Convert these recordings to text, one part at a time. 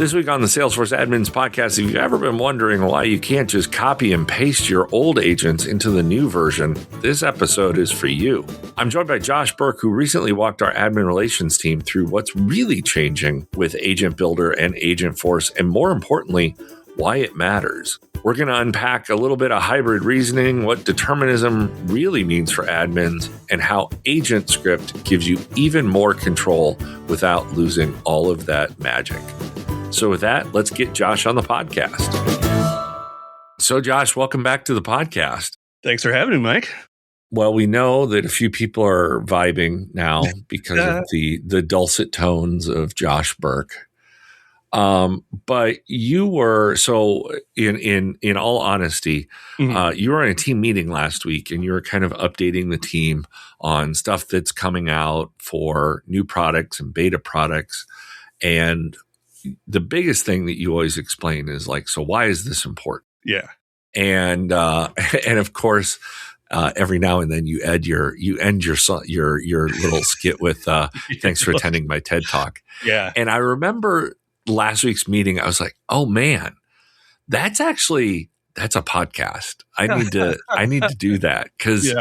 This week on the Salesforce Admins Podcast, if you've ever been wondering why you can't just copy and paste your old agents into the new version, this episode is for you. I'm joined by Josh Birk, who recently walked our admin relations team through what's really changing with Agent Builder and Agentforce, and more importantly, why it matters. We're going to unpack a little bit of hybrid reasoning, what determinism really means for admins, and how Agent Script gives you even more control without losing all of that magic. So with that, let's get Josh on the podcast. So Josh, welcome back to the podcast. Thanks for having me, Mike. Well, we know that a few people are vibing now because of the dulcet tones of Josh Birk. But you were, so in all honesty, you were in a team meeting last week and you were kind of updating the team on stuff that's coming out for new products and beta products. And the biggest thing that you always explain is like, so why is this important? Yeah. And of course, every now and then you end your little skit with, thanks for attending my TED Talk. Yeah. And I remember last week's meeting, I was like, oh man, that's a podcast. I need to do that because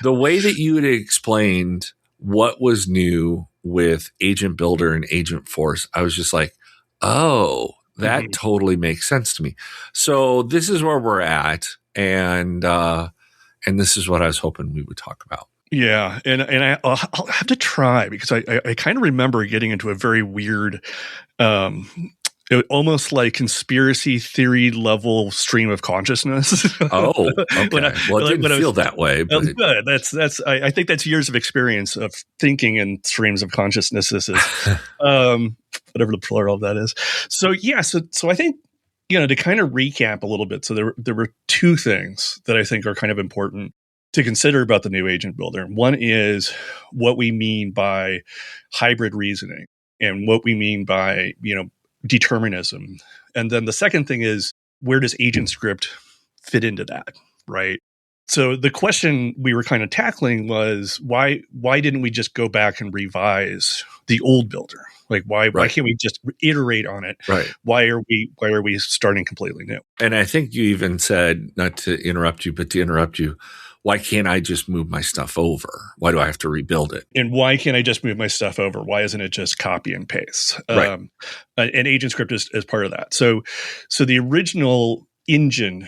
the way that you had explained what was new with Agent Builder and Agentforce, I was just like, oh, that totally makes sense to me. So this is where we're at, and this is what I was hoping we would talk about. Yeah, and I'll have to try because I kind of remember getting into a very weird, almost like conspiracy theory level stream of consciousness. Oh, okay. It didn't feel that way. But good. That's. I think that's years of experience of thinking in streams of consciousnesses. Whatever the plural of that is. So yeah. So I think, to kind of recap a little bit. So there were two things that I think are kind of important to consider about the new Agent Builder. One is what we mean by hybrid reasoning and what we mean by, determinism. And then the second thing is, where does Agent Script fit into that, right? So the question we were kind of tackling was, why didn't we just go back and revise the old builder? Like, why can't we just iterate on it? Right. Why are we starting completely new? And I think you even said, not to interrupt you, but to interrupt you, why can't I just move my stuff over? Why do I have to rebuild it? And why can't I just move my stuff over? Why isn't it just copy and paste? Right. And Agent Script is part of that. So the original engine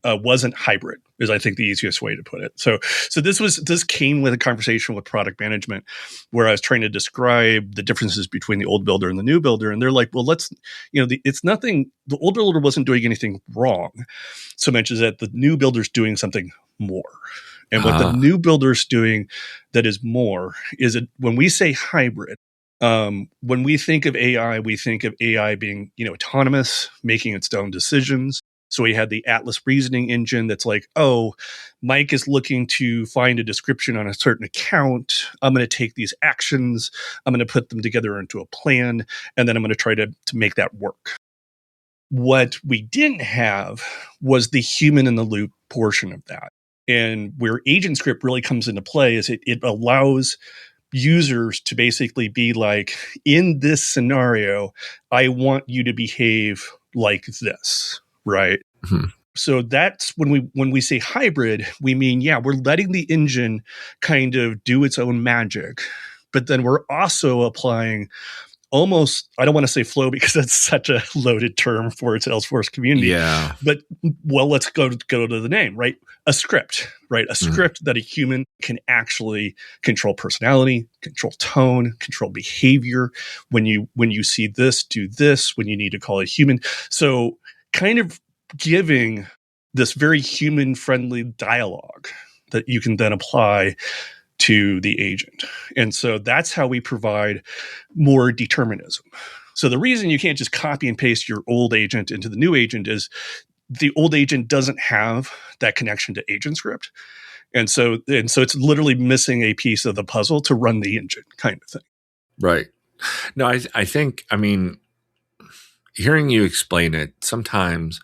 wasn't hybrid, is I think the easiest way to put it. So this came with a conversation with product management where I was trying to describe the differences between the old builder and the new builder. And they're like, well, it's nothing, the old builder wasn't doing anything wrong so much as that the new builder's doing something more. And what the new builder's doing that is more is it when we say hybrid, when we think of AI, we think of AI being, autonomous, making its own decisions. So we had the Atlas reasoning engine that's like, oh, Mike is looking to find a description on a certain account. I'm going to take these actions. I'm going to put them together into a plan, and then I'm going to try to make that work. What we didn't have was the human in the loop portion of that. And where Agent Script really comes into play is it allows users to basically be like, in this scenario, I want you to behave like this. Right. Mm-hmm. So that's when we say hybrid, we mean, we're letting the engine kind of do its own magic, but then we're also applying almost, I don't want to say flow because that's such a loaded term for its Salesforce community. Yeah. But let's go to the name, right? A script, right? A script that a human can actually control personality, control tone, control behavior. When you see this, do this. When you need to call a human. So kind of giving this very human-friendly dialogue that you can then apply to the agent. And so that's how we provide more determinism. So the reason you can't just copy and paste your old agent into the new agent is the old agent doesn't have that connection to Agent Script. And so it's literally missing a piece of the puzzle to run the engine kind of thing. Right. No, I think, hearing you explain it, sometimes,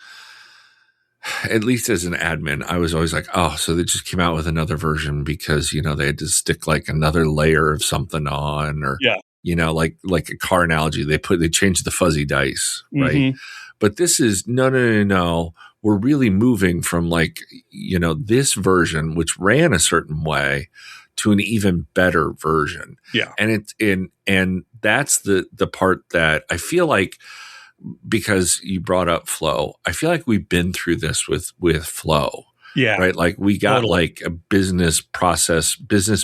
at least as an admin, I was always like, oh, so they just came out with another version because, they had to stick like another layer of something on, or, like a car analogy, they changed the fuzzy dice, right? Mm-hmm. But this is no. We're really moving from this version, which ran a certain way, to an even better version. Yeah. And that's the part that I feel like, because you brought up flow, I feel like we've been through this with flow. Yeah. Right. Like we got Totally. like a business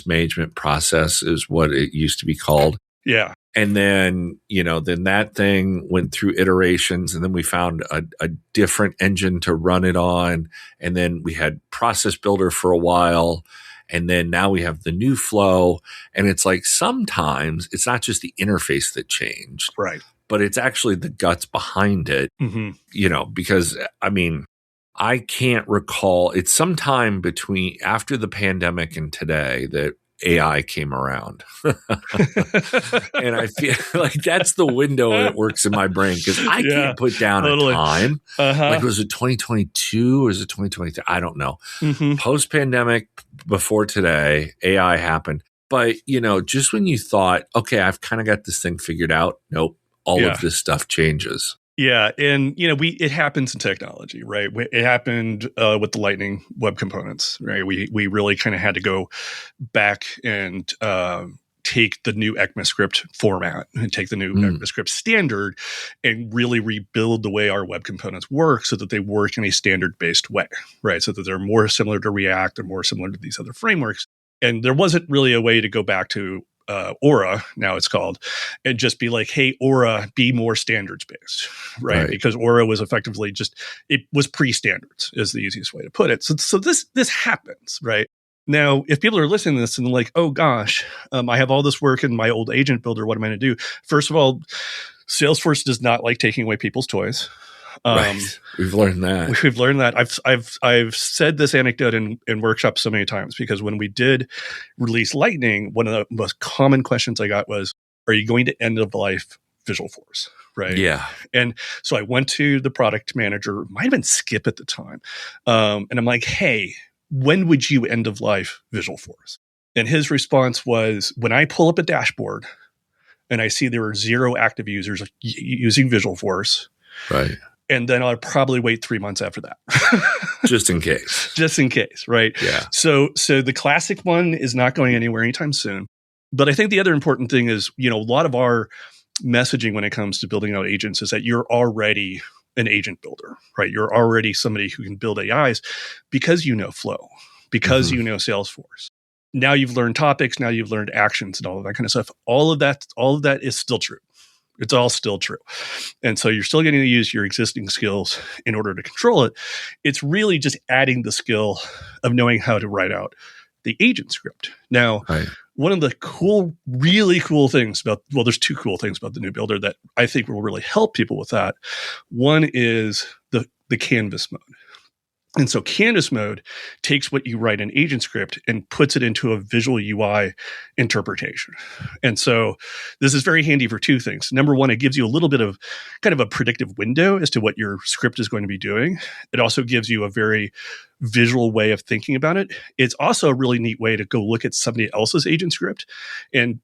management process is what it used to be called. Yeah. And then, then that thing went through iterations, and then we found a different engine to run it on. And then we had Process Builder for a while. And then now we have the new flow. And it's like, sometimes it's not just the interface that changed, right, but it's actually the guts behind it, because I can't recall. It's sometime between after the pandemic and today that AI came around. And I feel like that's the window it works in my brain, because I can't put down a time. Like, was it 2022 or is it 2023? I don't know. Mm-hmm. Post-pandemic, before today, AI happened. But, just when you thought, okay, I've kind of got this thing figured out, nope, all of this stuff changes. Yeah. And, it happens in technology, right? It happened with the Lightning web components, right? We really kind of had to go back and take the new ECMAScript format and take the new ECMAScript standard and really rebuild the way our web components work so that they work in a standard-based way, right? So that they're more similar to React or more similar to these other frameworks. And there wasn't really a way to go back to Aura, now it's called, and just be like, hey, Aura, be more standards based, right? Because Aura was effectively it was pre-standards is the easiest way to put it. So this happens, right? Now, if people are listening to this and they're like, oh gosh, I have all this work in my old agent builder, what am I going to do? First of all, Salesforce does not like taking away people's toys. Right. We've learned that. We've learned that. I've said this anecdote in workshops so many times, because when we did release Lightning, one of the most common questions I got was, are you going to end of life Visualforce? Right. Yeah. And so I went to the product manager, might have been Skip at the time. And I'm like, hey, when would you end of life Visualforce? And his response was, when I pull up a dashboard and I see there are 0 active users using Visualforce. Right. And then I'll probably wait 3 months after that. Just in case. Just in case, right? Yeah. So the classic one is not going anywhere anytime soon. But I think the other important thing is, a lot of our messaging when it comes to building out agents is that you're already an agent builder, right? You're already somebody who can build AIs because you know Flow, because you know Salesforce. Now you've learned topics, now you've learned actions and all of that kind of stuff. All of that is still true. It's all still true. And so you're still getting to use your existing skills in order to control it. It's really just adding the skill of knowing how to write out the agent script. Now, one of the really cool things there's 2 cool things about the new builder that I think will really help people with that. One is the canvas mode. And so canvas mode takes what you write in agent script and puts it into a visual UI interpretation. And so this is very handy for 2 things. Number one, it gives you a little bit of kind of a predictive window as to what your script is going to be doing. It also gives you a very visual way of thinking about it. It's also a really neat way to go look at somebody else's agent script and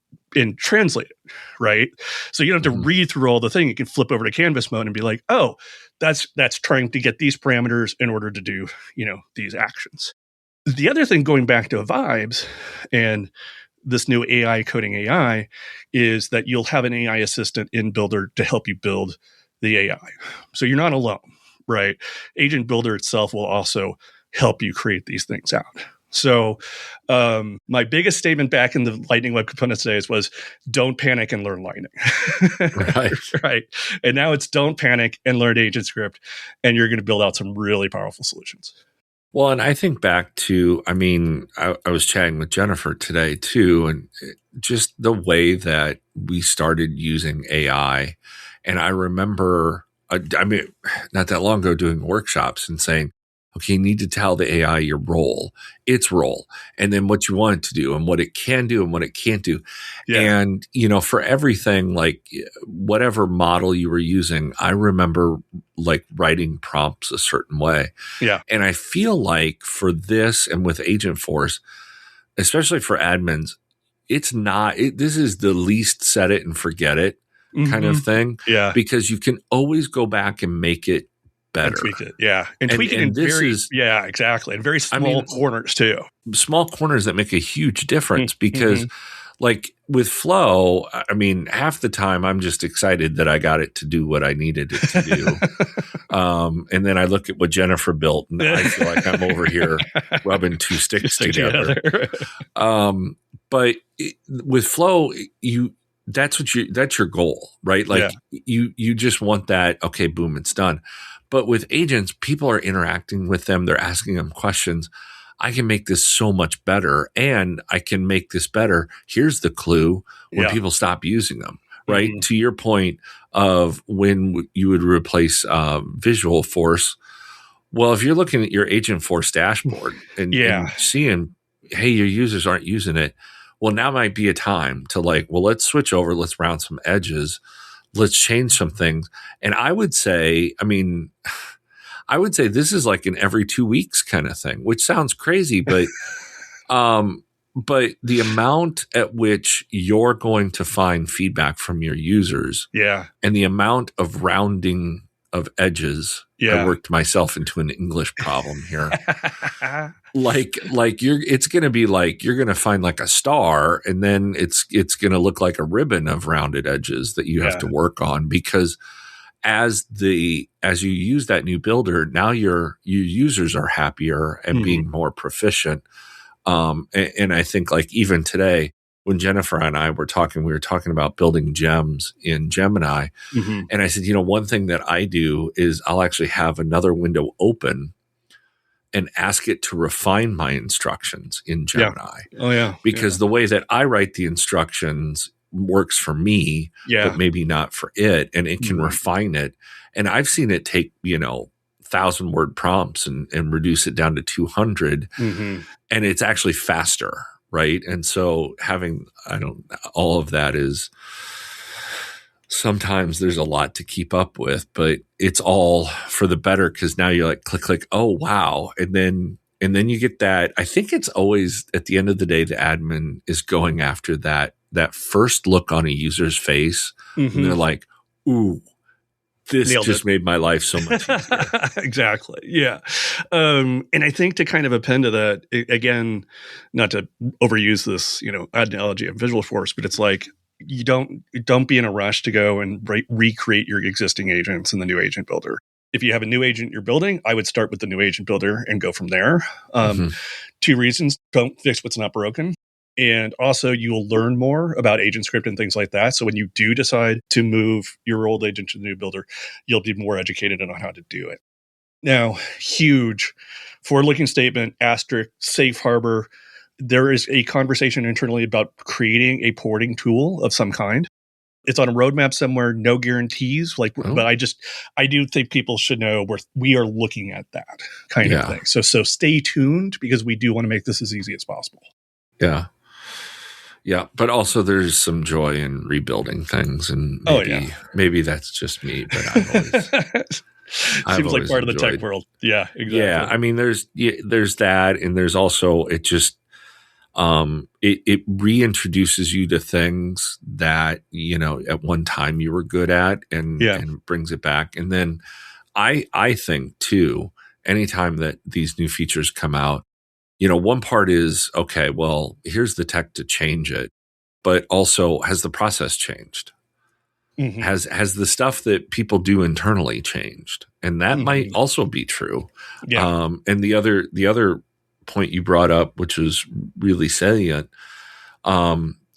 translate it, right? So you don't have to read through all the thing. You can flip over to canvas mode and be like, oh, that's trying to get these parameters in order to do, these actions. The other thing, going back to vibes and this new AI coding AI, is that you'll have an AI assistant in Builder to help you build the AI. So you're not alone, right? Agent Builder itself will also help you create these things out. So my biggest statement back in the Lightning Web Components days was, don't panic and learn Lightning. Right. And now it's don't panic and learn AgentScript, and you're going to build out some really powerful solutions. Well, and I think back to, I was chatting with Jennifer today too, and just the way that we started using AI. And I remember, not that long ago, doing workshops and saying, okay, you need to tell the AI your role, its role, and then what you want it to do and what it can do and what it can't do. Yeah. And, for everything, like whatever model you were using, I remember like writing prompts a certain way. Yeah. And I feel like for this and with Agentforce, especially for admins, it's not, this is the least set it and forget it kind of thing. Yeah. Because you can always go back and make it better. And tweak it. Yeah. And tweak it in yeah, exactly. And very small corners too. Small corners that make a huge difference because like with Flow, I mean, half the time I'm just excited that I got it to do what I needed it to do. And then I look at what Jennifer built and I feel like I'm over here rubbing two sticks together. But with Flow, that's your goal, right? Like you just want that, okay, boom, it's done. But with agents, people are interacting with them. They're asking them questions. I can make this so much better, and I can make this better. Here's the clue when people stop using them, right? To your point of when you would replace Visualforce. Well, if you're looking at your Agentforce dashboard and seeing, hey, your users aren't using it, well, now might be a time to like, well, let's switch over. Let's round some edges. Let's change some things. And I would say this is like an every 2 weeks kind of thing, which sounds crazy, but the amount at which you're going to find feedback from your users, and the amount of rounding of edges, I worked myself into an English problem here. It's going to be like you're going to find like a star, and then it's going to look like a ribbon of rounded edges that you have to work on because as you use that new builder, now your users are happier and being more proficient. And I think like even today, when Jennifer and I were talking, we were talking about building gems in Gemini. And I said, one thing that I do is I'll actually have another window open and ask it to refine my instructions in Gemini. Because the way that I write the instructions works for me, but maybe not for it. And it can refine it. And I've seen it take, 1,000-word prompts and reduce it down to 200. And it's actually faster. Right. And so all of that is sometimes there's a lot to keep up with, but it's all for the better because now you're like, click, oh, wow. And then you get that. I think it's always at the end of the day, the admin is going after that first look on a user's face. And they're like, ooh, this just made my life so much easier. Exactly. Yeah. And I think to kind of append to that, again, not to overuse this, analogy of Visualforce, but it's like, you don't be in a rush to go and recreate your existing agents in the new agent builder. If you have a new agent you're building, I would start with the new agent builder and go from there. 2 reasons: don't fix what's not broken. And also, you will learn more about agent script and things like that. So when you do decide to move your old agent to the new builder, you'll be more educated on how to do it. Now, huge forward-looking statement, asterisk, safe harbor. There is a conversation internally about creating a porting tool of some kind. It's on a roadmap somewhere, no guarantees. But I do think people should know we are looking at that kind of thing. So stay tuned because we do want to make this as easy as possible. Yeah. Yeah, but also there's some joy in rebuilding things, and maybe that's just me, but Seems like part of the tech world. Yeah, exactly. Yeah, I mean, there's that, and there's also it just it reintroduces you to things that at one time you were good at, and brings it back. And then I think too, anytime that these new features come out. One part is, okay, well, here's the tech to change it, but also has the process changed? Has the stuff that people do internally changed? And that might also be true. Yeah. And the other point you brought up, which was really salient,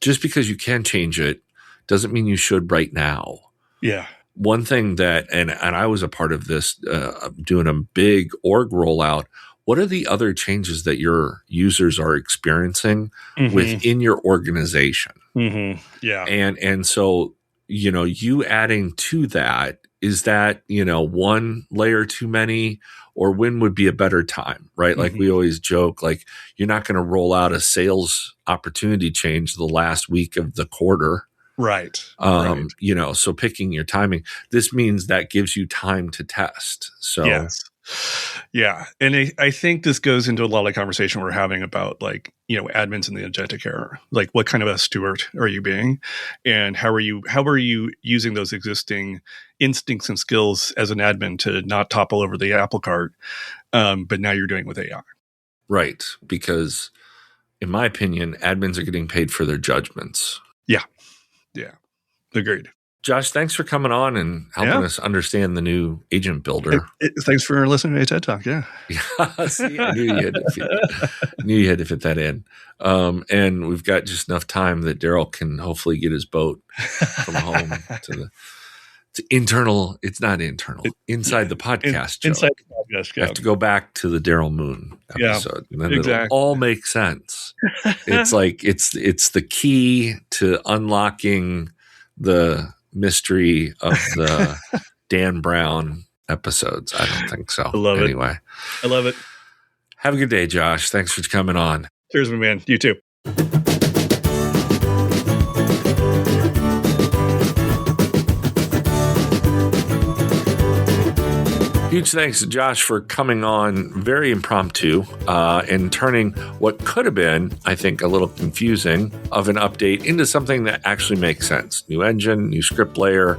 just because you can change it doesn't mean you should right now. Yeah. One thing that, and I was a part of this, doing a big org rollout. What are the other changes that your users are experiencing within your organization? Yeah. And so, you adding to that, is that, one layer too many, or when would be a better time, right? Like we always joke, like you're not going to roll out a sales opportunity change the last week of the quarter. Right. So picking your timing, this means that gives you time to test. So Yeah. And I think this goes into a lot of conversation we're having about like, admins in the agentic era. Like what kind of a steward are you being? And how are you using those existing instincts and skills as an admin to not topple over the apple cart? But now you're doing it with AI. Right. Because in my opinion, admins are getting paid for their judgments. Yeah. Yeah. Agreed. Josh, thanks for coming on and helping us understand the new Agent Builder. Thanks for listening to TED Talk. Yeah. See, I knew you had to fit that in. And we've got just enough time that Daryl can hopefully get his boat from home to internal. It's not internal. Inside the podcast joke. Inside the podcast. Yeah. I have to go back to the Daryl Moon episode. And then it'll all make sense. It's like it's the key to unlocking the mystery of the Dan Brown episodes. I don't think so. I love it. Anyway. I love it. Have a good day, Josh. Thanks for coming on. Cheers, my man. You too. Huge thanks to Josh for coming on very impromptu and turning what could have been, I think, a little confusing of an update into something that actually makes sense. New engine, new script layer,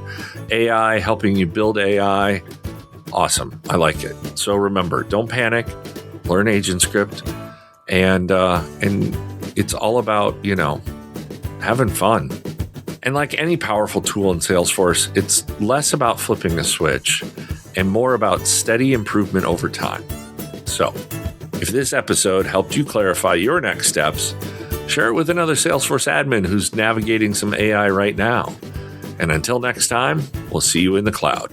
AI, helping you build AI. Awesome. I like it. So remember, don't panic, learn agent script, and it's all about, having fun. And like any powerful tool in Salesforce, it's less about flipping a switch and more about steady improvement over time. So, if this episode helped you clarify your next steps, share it with another Salesforce admin who's navigating some AI right now. And until next time, we'll see you in the cloud.